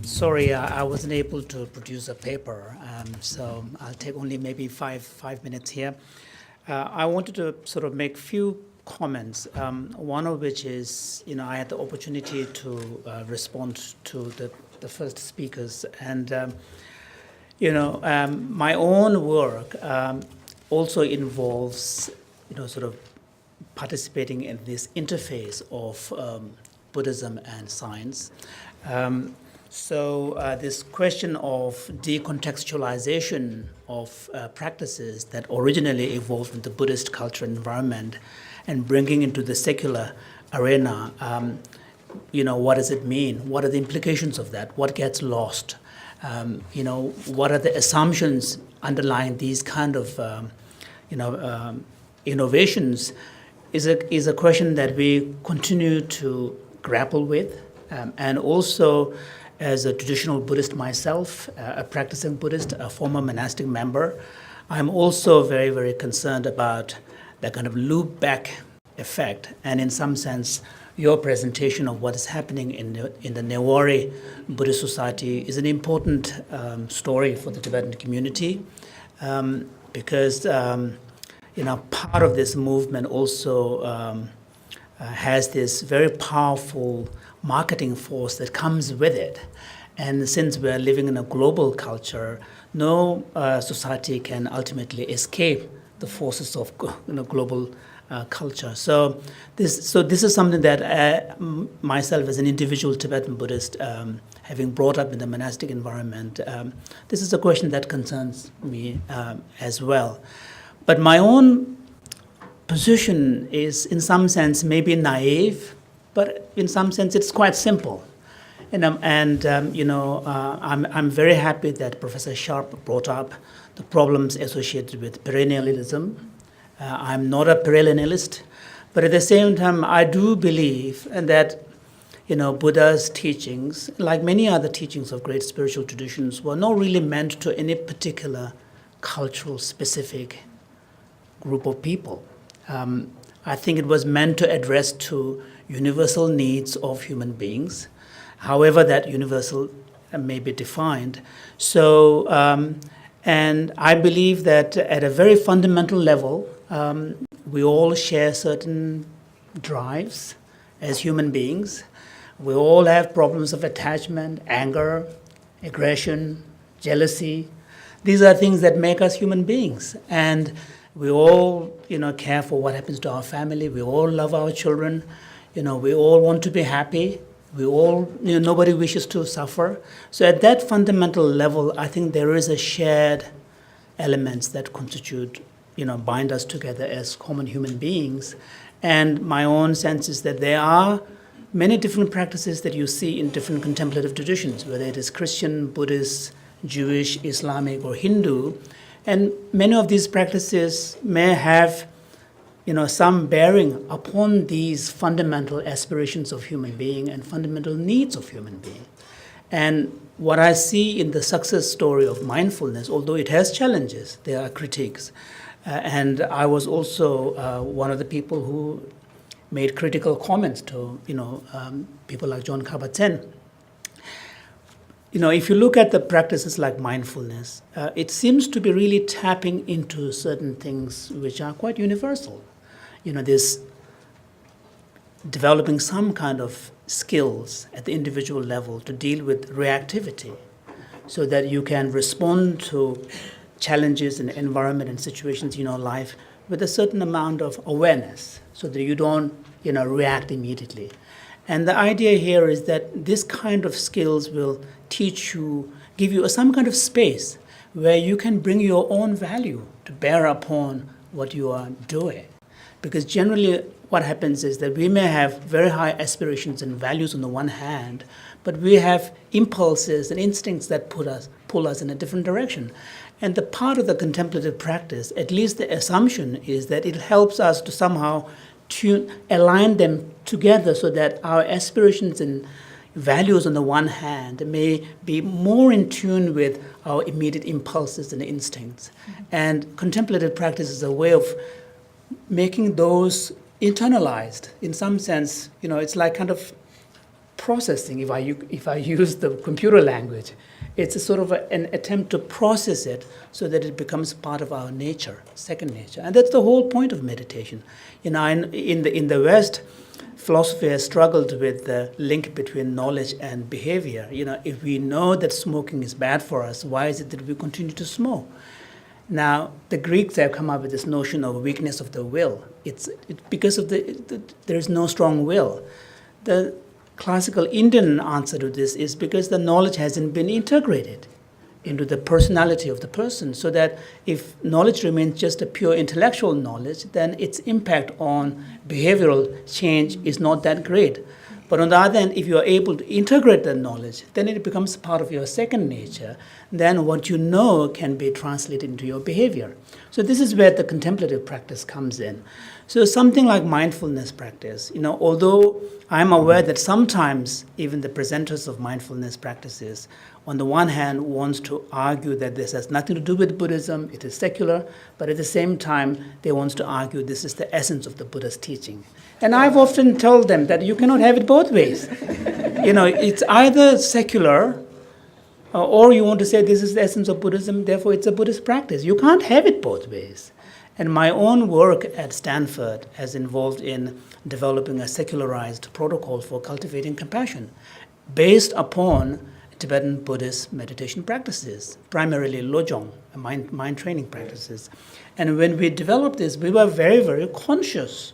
Sorry, I wasn't able to produce a paper, so I'll take only maybe five minutes here. I wanted to sort of make few comments. One of which is, I had the opportunity to respond to the first speakers, and my own work also involves, sort of participating in this interface of Buddhism and science. So this question of decontextualization of practices that originally evolved in the Buddhist culture environment and bringing into the secular arena, what does it mean? What are the implications of that? What gets lost? What are the assumptions underlying these kind of, innovations is a question that we continue to grapple with. And also, as a traditional Buddhist myself, a practicing Buddhist, a former monastic member, I'm also very, very concerned about the kind of loop back effect. And in some sense, your presentation of what is happening in the Newari Buddhist society is an important story for the Tibetan community, because part of this movement also has this very powerful marketing force that comes with it. And since we're living in a global culture, no society can ultimately escape the forces of global culture. So this is something that myself as an individual Tibetan Buddhist, having brought up in the monastic environment, this is a question that concerns me as well. But my own position is in some sense maybe naive, but in some sense it's quite simple. I'm very happy that Professor Sharp brought up the problems associated with perennialism. I'm not a perennialist, but at the same time I do believe that Buddha's teachings, like many other teachings of great spiritual traditions, were not really meant to any particular cultural specific group of people. I think it was meant to address to universal needs of human beings, however that universal may be defined. So, and I believe that at a very fundamental level, we all share certain drives as human beings. We all have problems of attachment, anger, aggression, jealousy. These are things that make us human beings. And we all, care for what happens to our family. We all love our children. We all want to be happy. We all, nobody wishes to suffer. So at that fundamental level, I think there is a shared elements that constitute, bind us together as common human beings. And my own sense is that there are many different practices that you see in different contemplative traditions, whether it is Christian, Buddhist, Jewish, Islamic, or Hindu. And many of these practices may have some bearing upon these fundamental aspirations of human being and fundamental needs of human being. And what I see in the success story of mindfulness, although it has challenges, there are critiques. And I was also one of the people who made critical comments to people like John Kabat-Zinn. If you look at the practices like mindfulness, it seems to be really tapping into certain things which are quite universal. This developing some kind of skills at the individual level to deal with reactivity so that you can respond to challenges in the environment and situations in your life with a certain amount of awareness so that you don't, react immediately. And the idea here is that this kind of skills will teach you, give you some kind of space where you can bring your own value to bear upon what you are doing. Because generally what happens is that we may have very high aspirations and values on the one hand, but we have impulses and instincts that pull us in a different direction. And the part of the contemplative practice, at least the assumption is that it helps us to somehow align them together so that our aspirations and values on the one hand may be more in tune with our immediate impulses and instincts. And contemplative practice is a way of making those internalized. In some sense, it's like kind of processing, if I use the computer language. It's a sort of an attempt to process it so that it becomes part of our nature, second nature. And that's the whole point of meditation. In the West, philosophy has struggled with the link between knowledge and behavior. If we know that smoking is bad for us, why is it that we continue to smoke? Now, the Greeks have come up with this notion of weakness of the will. It's because of there is no strong will. The classical Indian answer to this is because the knowledge hasn't been integrated into the personality of the person, so that if knowledge remains just a pure intellectual knowledge, then its impact on behavioral change is not that great. But on the other hand, if you are able to integrate the knowledge, then it becomes part of your second nature. Then what you know can be translated into your behavior. So this is where the contemplative practice comes in. So something like mindfulness practice, although I'm aware that sometimes even the presenters of mindfulness practices, on the one hand, wants to argue that this has nothing to do with Buddhism, it is secular, but at the same time, they want to argue this is the essence of the Buddha's teaching. And I've often told them that you cannot have it both ways. It's either secular, or you want to say this is the essence of Buddhism, therefore it's a Buddhist practice. You can't have it both ways. And my own work at Stanford has involved in developing a secularized protocol for cultivating compassion based upon Tibetan Buddhist meditation practices, primarily lojong, mind training practices. And when we developed this, we were very, very conscious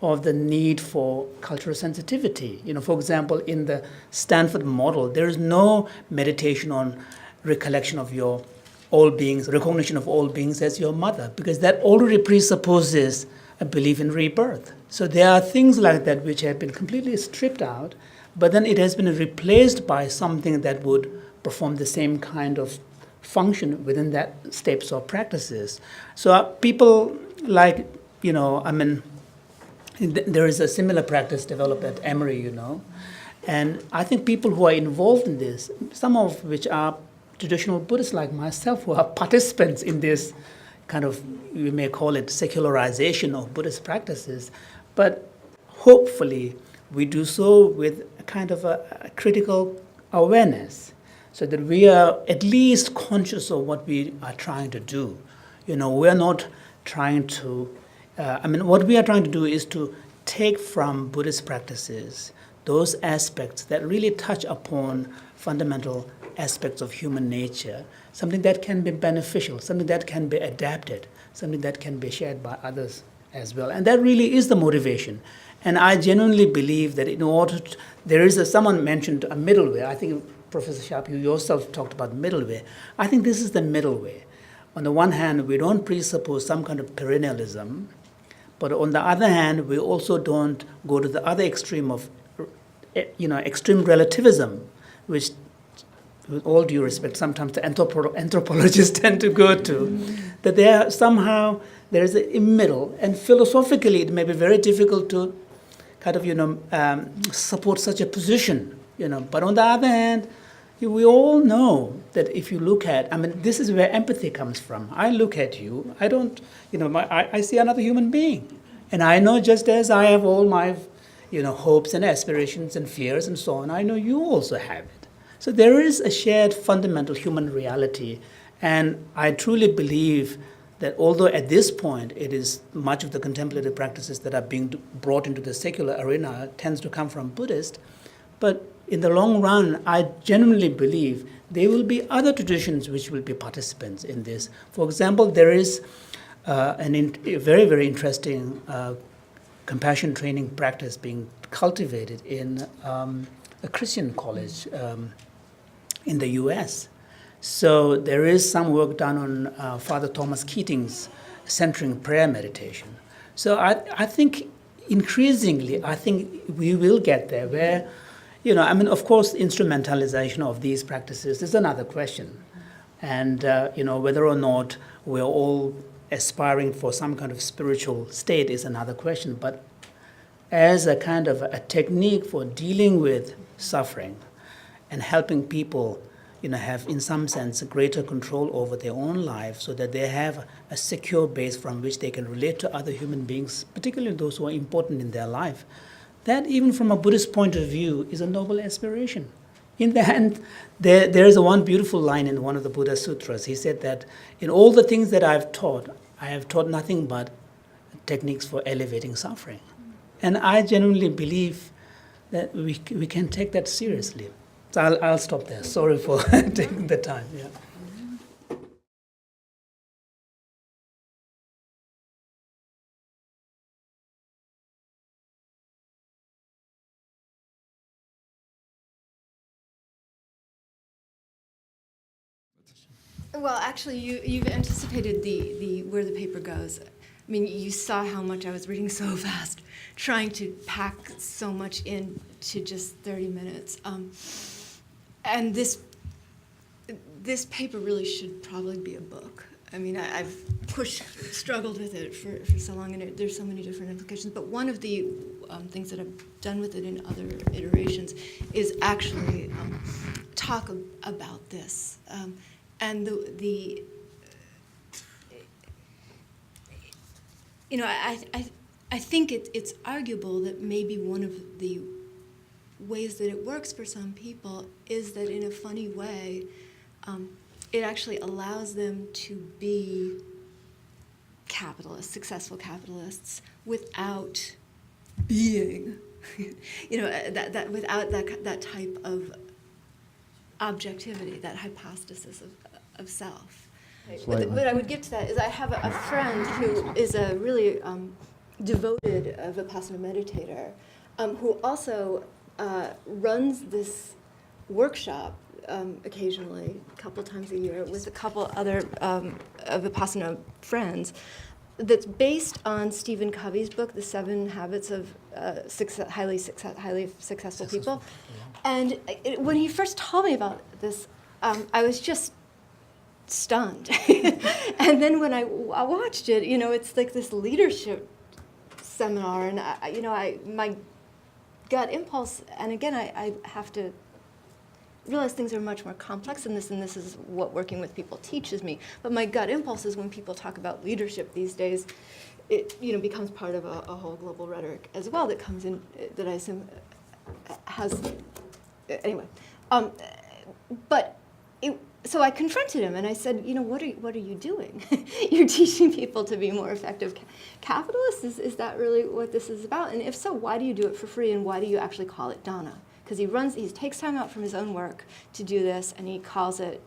of the need for cultural sensitivity. For example, in the Stanford model, there is no meditation on recollection of your all beings, recognition of all beings as your mother, because that already presupposes a belief in rebirth. So there are things like that which have been completely stripped out, but then it has been replaced by something that would perform the same kind of function within that steps or practices. So people like, there is a similar practice developed at Emory, and I think people who are involved in this, some of which are traditional Buddhists like myself, who are participants in this kind of, we may call it secularization of Buddhist practices, but hopefully we do so with a kind of a critical awareness, so that we are at least conscious of what we are trying to do. We're not trying to, what we are trying to do is to take from Buddhist practices those aspects that really touch upon fundamental aspects of human nature, something that can be beneficial, something that can be adapted, something that can be shared by others as well. And that really is the motivation. And I genuinely believe that in order to, someone mentioned a middle way. I think, Professor Sharp, you yourself talked about middle way. I think this is the middle way. On the one hand, we don't presuppose some kind of perennialism, but on the other hand, we also don't go to the other extreme of, extreme relativism, which, with all due respect, sometimes the anthropologists tend to go to, that there is a middle, and philosophically it may be very difficult to kind of, support such a position, But on the other hand, we all know that if you look at, this is where empathy comes from. I look at you, I don't, I see another human being. And I know just as I have all my, hopes and aspirations and fears and so on, I know you also have it. So there is a shared fundamental human reality. And I truly believe that although at this point it is much of the contemplative practices that are being brought into the secular arena tends to come from Buddhists, but in the long run, I genuinely believe there will be other traditions which will be participants in this. For example, there is a very, very interesting compassion training practice being cultivated in a Christian college in the US. So there is some work done on Father Thomas Keating's centering prayer meditation. So I think increasingly, we will get there where, of course, instrumentalization of these practices is another question. And, whether or not we're all aspiring for some kind of spiritual state is another question. But as a kind of a technique for dealing with suffering and helping people, have in some sense greater control over their own life so that they have a secure base from which they can relate to other human beings, particularly those who are important in their life, that even from a Buddhist point of view is a noble aspiration. In the end, there is a one beautiful line in one of the Buddha Sutras. He said that in all the things that I have taught nothing but techniques for elevating suffering. And I genuinely believe that we can take that seriously. So I'll stop there. Sorry for taking the time. Yeah. Well, actually, you've anticipated the where the paper goes. I mean, you saw how much I was reading so fast, trying to pack so much into just 30 minutes. And this paper really should probably be a book. I mean, I've struggled with it for so long, and there's so many different implications. But one of the things that I've done with it in other iterations is actually talk about this. And you know, I think it's arguable that maybe one of the ways that it works for some people is that in a funny way, it actually allows them to be capitalists, successful capitalists, without being, you know, that without that type of objectivity, that hypostasis of self. What I would give to that is I have a friend who is a really devoted Vipassana meditator who also runs this workshop occasionally, a couple times a year, with a couple other Vipassana friends, that's based on Stephen Covey's book, The 7 Habits of highly successful people. And when he first told me about this, I was just stunned. And then when I watched it, you know, it's like this leadership seminar, and my gut impulse, and again, I have to realize things are much more complex than this, and this is what working with people teaches me. But my gut impulse is when people talk about leadership these days, it becomes part of a whole global rhetoric as well that comes in, that I assume has, anyway. So I confronted him and I said, what are you doing? You're teaching people to be more effective capitalists? Is that really what this is about? And if so, why do you do it for free, and why do you actually call it dana? Because he takes time out from his own work to do this, and he calls it,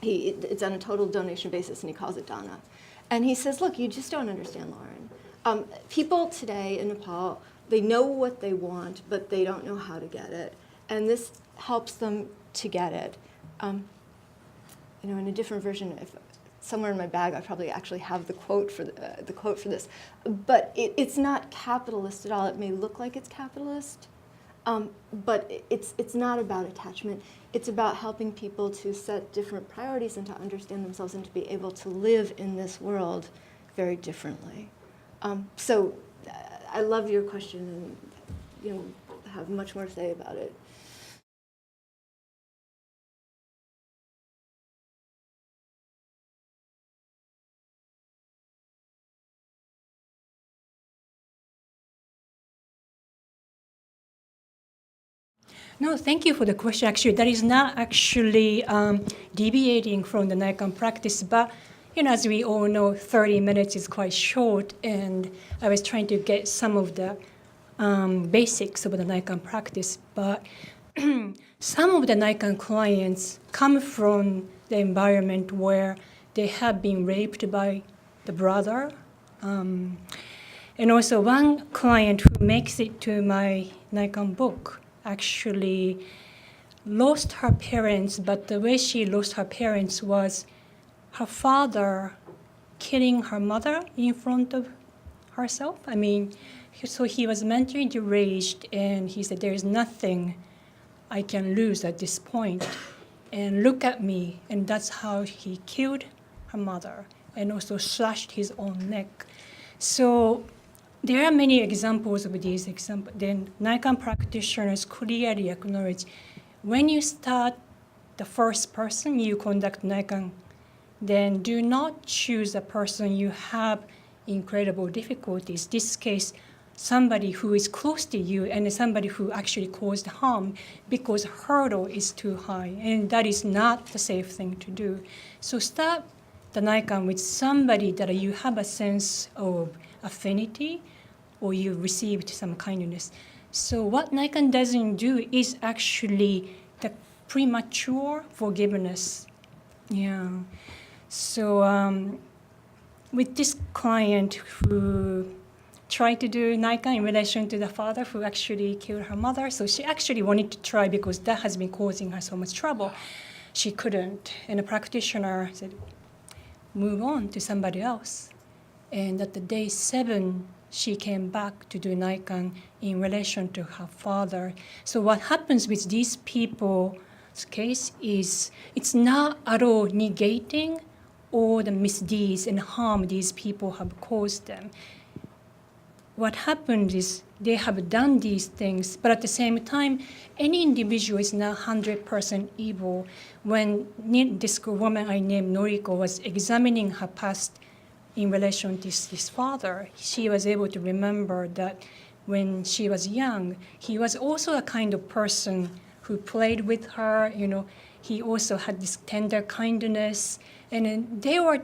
it's on a total donation basis, and he calls it dana. And he says, look, you just don't understand, Lauren. People today in Nepal, they know what they want, but they don't know how to get it. And this helps them to get it. In a different version, if somewhere in my bag, I probably actually have the quote for this. But it's not capitalist at all. It may look like it's capitalist, but it's not about attachment. It's about helping people to set different priorities and to understand themselves and to be able to live in this world very differently. So I love your question, and have much more to say about it. No, thank you for the question. Actually, that is not actually deviating from the Naikan practice, but as we all know, 30 minutes is quite short, and I was trying to get some of the basics of the Naikan practice, but some of the Naikan clients come from the environment where they have been raped by the brother. And also one client who makes it to my Naikan book actually lost her parents, but the way she lost her parents was her father killing her mother in front of herself. So he was mentally deranged, and he said, there is nothing I can lose at this point, and look at me. And that's how he killed her mother and also slashed his own neck. So there are many examples of these examples. Then Naikan practitioners clearly acknowledge when you start the first person you conduct Naikan, then do not choose a person you have incredible difficulties. This case, somebody who is close to you and somebody who actually caused harm because hurdle is too high, and that is not the safe thing to do. So start the Naikan with somebody that you have a sense of affinity or you received some kindness. So what Naikan doesn't do is actually the premature forgiveness. Yeah. So with this client who tried to do Naikan in relation to the father who actually killed her mother, so she actually wanted to try because that has been causing her so much trouble. She couldn't, and a practitioner said, move on to somebody else. And at the day 7, she came back to do Naikan in relation to her father. So what happens with these people's case is it's not at all negating all the misdeeds and harm these people have caused them. What happened is they have done these things, but at the same time, any individual is not 100% evil. When this woman I named Noriko was examining her past in relation to his father, she was able to remember that when she was young, he was also a kind of person who played with her. He also had this tender kindness, and then they were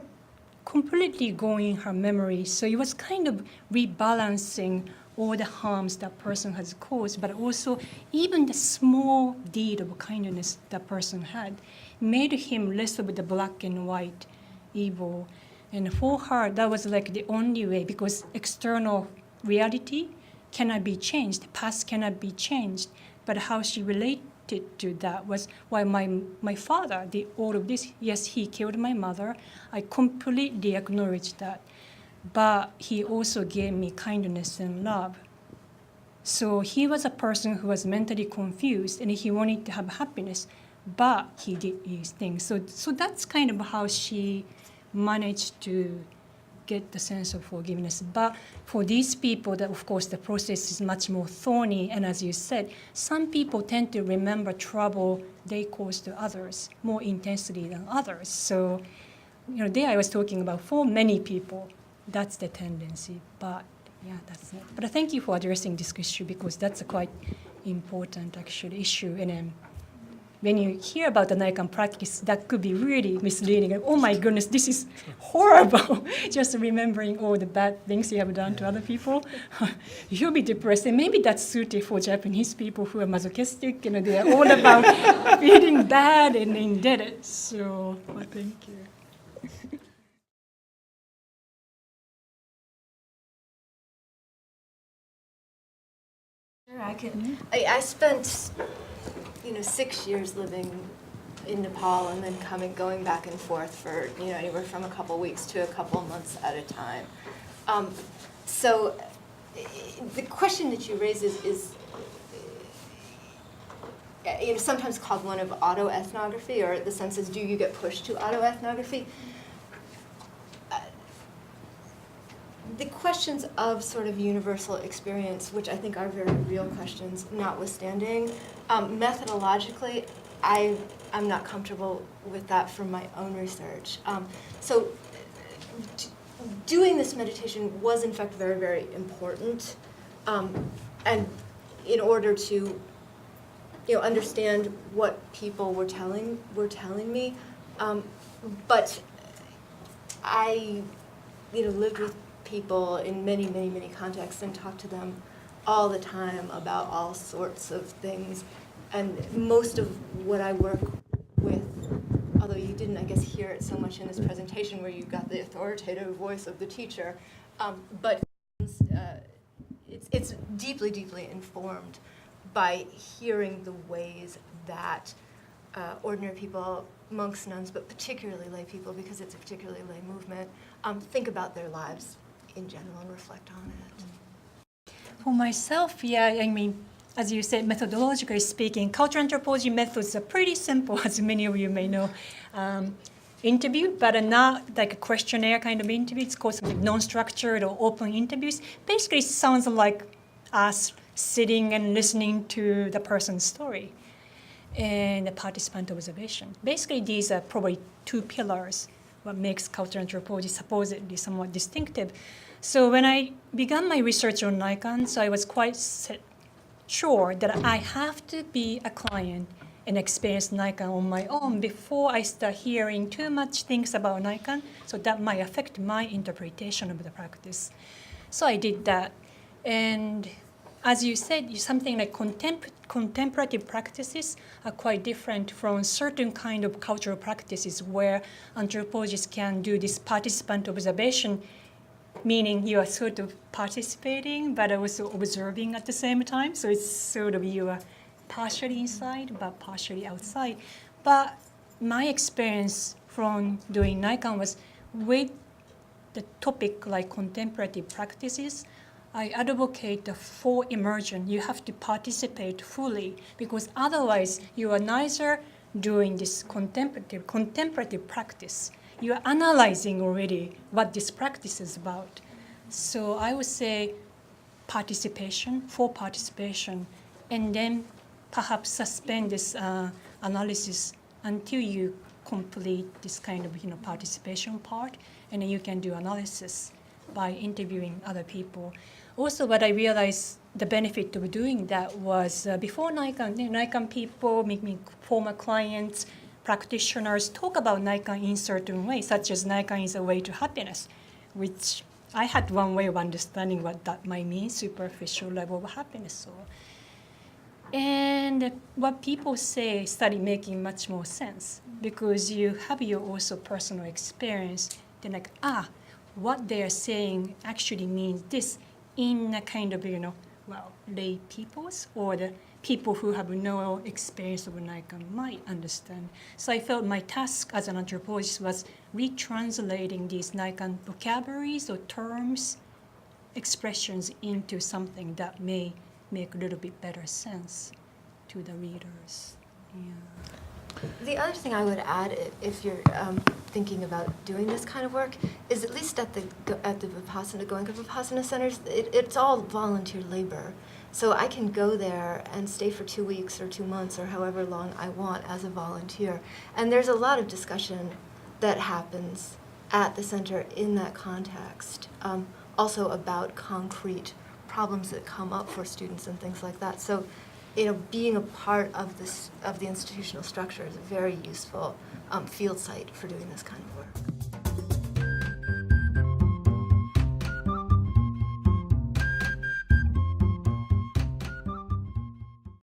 completely going in her memory. So it was kind of rebalancing all the harms that person has caused, but also even the small deed of kindness that person had made him less of the black and white evil. And for her, that was like the only way, because external reality cannot be changed, past cannot be changed, but how she related to that was why my father did all of this. Yes, he killed my mother. I completely acknowledge that. But he also gave me kindness and love. So he was a person who was mentally confused and he wanted to have happiness, but he did these things. So that's kind of how she managed to get the sense of forgiveness. But for these people, that of course the process is much more thorny, and as you said, some people tend to remember trouble they caused to others more intensely than others. So, there I was talking about for many people, that's the tendency. But yeah, that's it. But thank you for addressing this issue, because that's a quite important actually issue. And when you hear about the Naikan practice, that could be really misleading. Oh my goodness, this is horrible. Just remembering all the bad things you have done to other people, you'll be depressed. And maybe that's suited for Japanese people who are masochistic. They are all about feeling bad and indebted. So, well, thank you. Sure, I can. I spent 6 years living in Nepal and then going back and forth for anywhere from a couple weeks to a couple months at a time. So the question that you raise is sometimes called one of autoethnography, or the sense is, do you get pushed to autoethnography? The questions of sort of universal experience, which I think are very real questions, notwithstanding, methodologically, I'm not comfortable with that from my own research. So doing this meditation was in fact very, very important, and in order to understand what people were telling me, but I lived with people in many, many, many contexts and talk to them all the time about all sorts of things. And most of what I work with, although you didn't, I guess, hear it so much in this presentation where you got the authoritative voice of the teacher, but it's deeply, deeply informed by hearing the ways that ordinary people, monks, nuns, but particularly lay people, because it's a particularly lay movement, think about their lives in general and reflect on it. For myself, as you said, methodologically speaking, cultural anthropology methods are pretty simple, as many of you may know. Interview, but not like a questionnaire kind of interview. It's called something non-structured or open interviews. Basically, it sounds like us sitting and listening to the person's story and the participant observation. Basically, these are probably two pillars what makes cultural anthropology supposedly somewhat distinctive. So when I began my research on Nikon, so I was quite sure that I have to be a client and experience Nikon on my own before I start hearing too much things about Nikon, so that might affect my interpretation of the practice. So I did that. And as you said, something like contemplative practices are quite different from certain kind of cultural practices where anthropologists can do this participant observation, meaning you are sort of participating but also observing at the same time. So it's sort of you are partially inside but partially outside. But my experience from doing Nikon was with the topic like contemplative practices, I advocate the full immersion. You have to participate fully because otherwise you are neither doing this contemplative practice. You are analyzing already what this practice is about. So I would say full participation, and then perhaps suspend this analysis until you complete this kind of participation part, and then you can do analysis by interviewing other people. Also, what I realized the benefit of doing that was before Nikon, Nikon people, former clients, practitioners talk about Nikon in certain ways, such as Nikon is a way to happiness, which I had one way of understanding what that might mean, superficial level of happiness. And what people say started making much more sense because you have your also personal experience. They're like, what they're saying actually means this in a kind of, lay peoples or the people who have no experience of Nikon might understand. So I felt my task as an anthropologist was retranslating these Nikon vocabularies or terms, expressions into something that may make a little bit better sense to the readers. Yeah. The other thing I would add, if you're thinking about doing this kind of work, is at least at the Goenka Vipassana centers, it's all volunteer labor. So I can go there and stay for 2 weeks or 2 months or however long I want as a volunteer. And there's a lot of discussion that happens at the center in that context, also about concrete problems that come up for students and things like that. So, being a part of the institutional structure is a very useful field site for doing this kind of work.